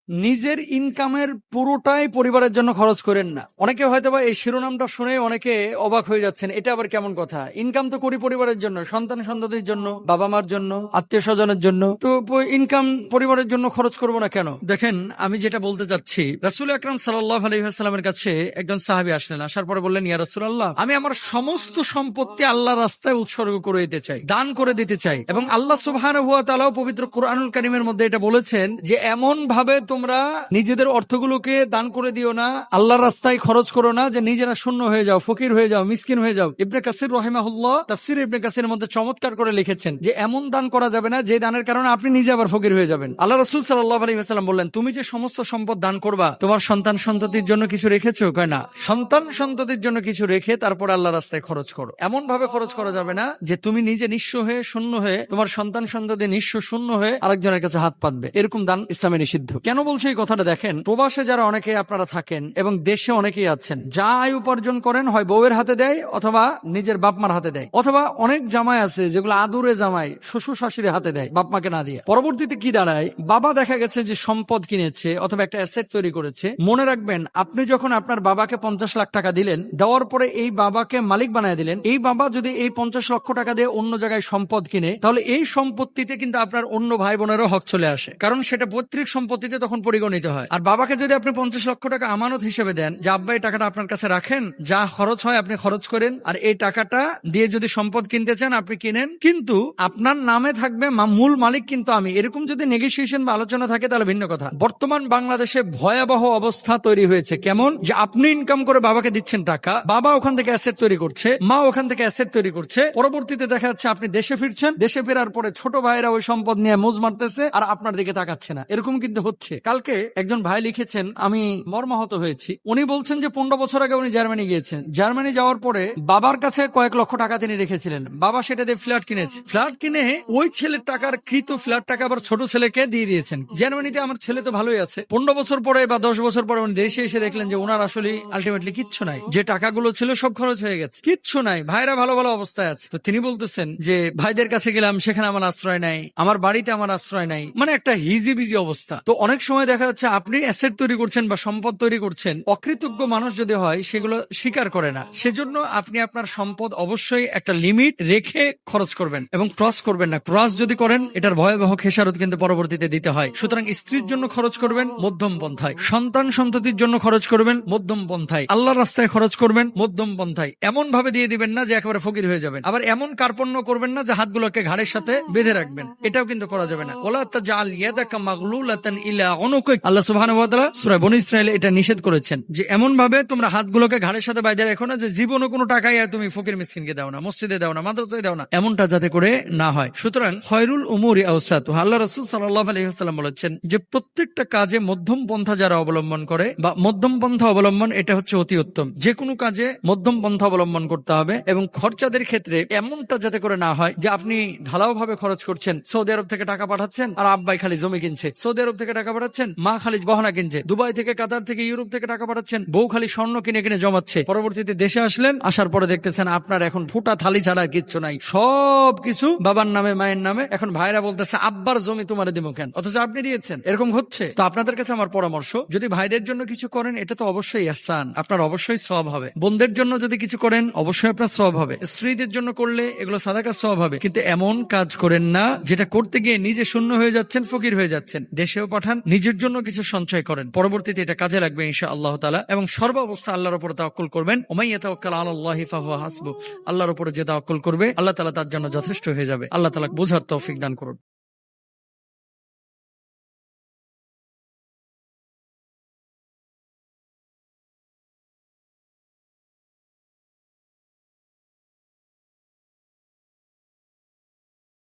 নিজের ইনকামের পুরোটাই পরিবারের জন্য খরচ করেন না। অনেকে হয়তোবা এই শিরোনামটা শুনে অনেকে অবাক হয়ে যাচ্ছেন, এটা আবার কেমন কথা? ইনকাম তো করি পরিবারের জন্য, সন্তান সন্ততির জন্য, বাবা মার জন্য, আত্মীয় স্বজনের জন্য, তো ইনকাম পরিবারের জন্য খরচ করব না কেন? দেখেন, আমি যেটা বলতে চাচ্ছি, রাসূল আকরাম সাল্লাল্লাহু আলাইহি ওয়াসাল্লামের কাছে একজন সাহাবী আসলেন। আসার পরে বললেন, ইয়া রাসূলুল্লাহ, আমি আমার সমস্ত সম্পত্তি আল্লাহর রাস্তায় উৎসর্গ করে দিতে চাই, দান করে দিতে চাই। এবং আল্লাহ সুবহানাহু ওয়া তাআলা পবিত্র কুরআনুল কারীমের মধ্যে এটা বলেছেন যে এমন ভাবে তোমরা নিজেদের অর্থগুলোকে দান করে দিও না, আল্লাহর রাস্তায় খরচ করো না যে নিজেরা শূন্য হয়ে যাও, ফকির হয়ে যাও, মিসকিন হয়ে যাও। ইবনে কাসির রাহিমাহুল্লাহ তাফসীর ইবনে কাসিরের মধ্যে চমৎকার করে লিখেছেন যে এমন দান করা যাবে না যে দানের কারণে আপনি নিজে আবার ফকির হয়ে যাবেন। আল্লাহ রাসূল সাল্লাল্লাহু আলাইহি ওয়াসাল্লাম বললেন, তুমি যে সমস্ত সম্পদ দান করবা, তোমার সন্তান সন্ততির জন্য কিছু রেখেছো? কয় না, সন্তান সন্ততির জন্য কিছু রেখে তারপর আল্লাহর রাস্তায় খরচ করো। এমন ভাবে খরচ করা যাবে না যে তুমি নিজে নিঃস্ব হয়ে শূন্য হয়ে তোমার সন্তান সন্ততি নিঃস্ব শূন্য হয়ে আরেকজনের কাছে হাত পাতবে। এরকম দান ইসলামে নিষিদ্ধ। কেন বলছো এই কথাটা? দেখেন, প্রবাসে যারা অনেকে আপনারা থাকেন এবং দেশে অনেকেই আছেন, যা আয় উপার্জন করেন হয় বউয়ের হাতে দেয় অথবা নিজের বাপ মার হাতে দেয়, অথবা অনেক জামাই আছে যেগুলো আদুরে জামাই শ্বশুর শাশুড়ির হাতে দেয় বাপ মাকে না দিয়ে। পরবর্তীতে কি দাঁড়ায়? বাবা দেখা গেছে যে সম্পদ কিনেছে অথবা একটা অ্যাসেট তৈরি করেছে। মনে রাখবেন, আপনি যখন আপনার বাবাকে 50 লাখ টাকা দিলেন, দেওয়ার পরে এই বাবাকে মালিক বানায় দিলেন, এই বাবা যদি এই 50 লক্ষ টাকা দিয়ে অন্য জায়গায় সম্পদ কিনে, তাহলে এই সম্পত্তিতে কিন্তু আপনার অন্য ভাই বোনেরও হক চলে আসে, কারণ সেটা পৈতৃক সম্পত্তিতে তখন পরিগণিত হয়। আর বাবাকে যদি আপনি 50 লক্ষ টাকা আমানত হিসেবে দেন যে আব্বা এই টাকাটা আপনার কাছে রাখেন, যা খরচ হয় আপনি খরচ করেন, আর এই টাকাটা দিয়ে যদি সম্পদ কিনতে চান আপনি কিনেন, কিন্তু আপনার নামে থাকবে মূল মালিক কিন্তু আমি, এরকম যদি নেগোসিয়েশন বা আলোচনা থাকে তাহলে ভিন্ন কথা। বর্তমান বাংলাদেশে ভয়াবহ অবস্থা তৈরি হয়েছে। কেমন? যে আপনি ইনকাম করে বাবাকে দিচ্ছেন টাকা, বাবা ওখান থেকে অ্যাসেট তৈরি করছে, মা ওখান থেকে অ্যাসেট তৈরি করছে, পরবর্তীতে দেখা যাচ্ছে আপনি দেশে ফিরছেন, দেশে ফেরার পরে ছোট ভাইরা ওই সম্পদ নিয়ে মোজ মারতেছে আর আপনার দিকে তাকাচ্ছে না। এরকম কিন্তু হচ্ছে। কালকে একজন ভাই লিখেছেন, আমি মর্মাহত হয়েছি। উনি বলছেন যে 15 বছর আগে উনি জার্মানি গিয়েছেন। জার্মানি যাওয়ার পরে বাবার কাছে কয়েক লক্ষ টাকা তিনি রেখেছিলেন। বাবা সেটা দিয়ে ফ্ল্যাট কিনেছে। ফ্ল্যাট কিনে ওই ছেলের টাকার কৃত ফ্ল্যাট টাকা আবার ছোট ছেলেকে দিয়ে দিয়েছেন। জার্মানিতে আমার ছেলে তো ভালোই আছে। 15 বছর পরে বা 10 বছর পরে উনি দেশে এসে দেখলেন যে ওনার আসলে আলটিমেটলি কিচ্ছু নাই, যে টাকাগুলো ছিল সব খরচ হয়ে গেছে, কিচ্ছু নাই, ভাইরা ভালো ভালো অবস্থায় আছে। তো তিনি বলতেছেন যে ভাইদের কাছে গেলাম, সেখানে আমার আশ্রয় নাই, আমার বাড়িতে আমার আশ্রয় নাই, মানে একটা হিজি বিজি অবস্থা। তো অনেক সময় দেখা যাচ্ছে আপনি অ্যাসেট তৈরি করছেন বা সম্পদ তৈরি করছেন, অকৃতজ্ঞ মানুষ যদি হয় সেগুলো স্বীকার করে না। সেজন্য আপনি আপনার সম্পদ অবশ্যই একটা লিমিট রেখে খরচ করবেন এবং ক্রস করবেন না। ক্রস যদি করেন এটার ভয়াবহ খেসারত কিন্তু পরবর্তীতে দিতে হয়। সুতরাং স্ত্রীর জন্য খরচ করবেন মধ্যম পন্থায়, সন্তান সন্ততির জন্য খরচ করবেন মধ্যম পন্থায়, আল্লাহর রাস্তায় খরচ করবেন মধ্যম পন্থায়। এমন ভাবে দিয়ে দিবেন না যে একেবারে ফকির হয়ে যাবেন, আবার এমন কার্পণ্য করবেন না যে হাতগুলোকে ঘাড়ের সাথে বেঁধে রাখবেন, এটাও কিন্তু করা যাবে না। ওয়ালা তাজআল ইয়াদাকা মাগলুলাতান ইলা উনুকিক, আল্লাহ সুবহানাহু ওয়া তাআলা সূরা বনী ইসরাঈলে এটা নিষেধ করেছেন যে এমন ভাবে তোমরা হাতগুলোকে ঘাড়ের সাথে বাইধে রাখো না যে জীবনে কোনো টাকাই তুমি ফকির মিসকিনকে দাও না, মসজিদে দাও না, মাদ্রাসায় দাও না, এমনটা যাতে করে না হয়। সুতরাং খয়রুল উমুরি আওসাতুহা, আল্লাহ রাসূল সাল্লাল্লাহু আলাইহি ওয়াসাল্লাম বলেছেন যে প্রত্যেকটা কাজে মধ্যম পন্থা যারা অবলম্বন করে বা মধ্যম পন্থা অবলম্বন, এটা হচ্ছে অতি উত্তম। যে কোনো কাজে মধ্যম পন্থা অবলম্বন করতে হবে এবং খরচাদের ক্ষেত্রে এমনটা যাতে করে না হয় যে আপনি ঢালাও ভাবে খরচ করছেন, সৌদি আরব থেকে টাকা পাঠাচ্ছেন আর আব্বাই খালি জমি কিনছে, সৌদি আরব থেকে টাকা পাঠাচ্ছেন, মা খালি গহনা কিনছে, দুবাই থেকে, কাতার থেকে, ইউরোপ থেকে টাকা পাঠাচ্ছেন, বউ খালি স্বর্ণ কিনে কিনে জমাচ্ছে। পরবর্তীতে দেশে আসলেন, আসার পরে দেখতেছেন আপনার এখন ফুটা থালি ছাড়া কিচ্ছু নাই, সব কিছু বাবার নামে মায়ের নামে। এখন ভাইরা বলতেছে আব্বার জমি তোমারে দিব কেন, অথচ আপনি দিয়েছেন। এরকম হচ্ছে। তো আপনাদের কাছে আমার পরামর্শ, যদি ভাইদের জন্য কিছু করেন এটা তো অবশ্যই ইহসান, আপনার অবশ্যই সওয়াব হবে। বোনদের জন্য যদি কিছু করেন অবশ্যই আপনার সওয়াব হবে। স্ত্রীদের জন্য করলে এগুলো সাদাকা সওয়াব হবে। কিন্তু এমন কাজ করেন না যেটা করতে গিয়ে নিজে শূন্য হয়ে যাচ্ছেন, ফকির হয়ে যাচ্ছেন। দেশেও পাঠান, নিজের জন্য কিছু সঞ্চয় করেন, পরবর্তীতে এটা কাজে লাগবে ইনশাআল্লাহ তাআলা। এবং সর্বাবস্থা আল্লাহর উপর তাওয়াক্কুল করবেন। ওমাই ইয়াতাওয়াক্কাল আলাল্লাহি ফাহুয়া হাসবুহ, আল্লাহর উপরে যে তাওয়াক্কুল করবে আল্লাহ তাআলা তার জন্য যথেষ্ট হয়ে যাবে। আল্লাহ তাআলা বোঝার তৌফিক দান করুন।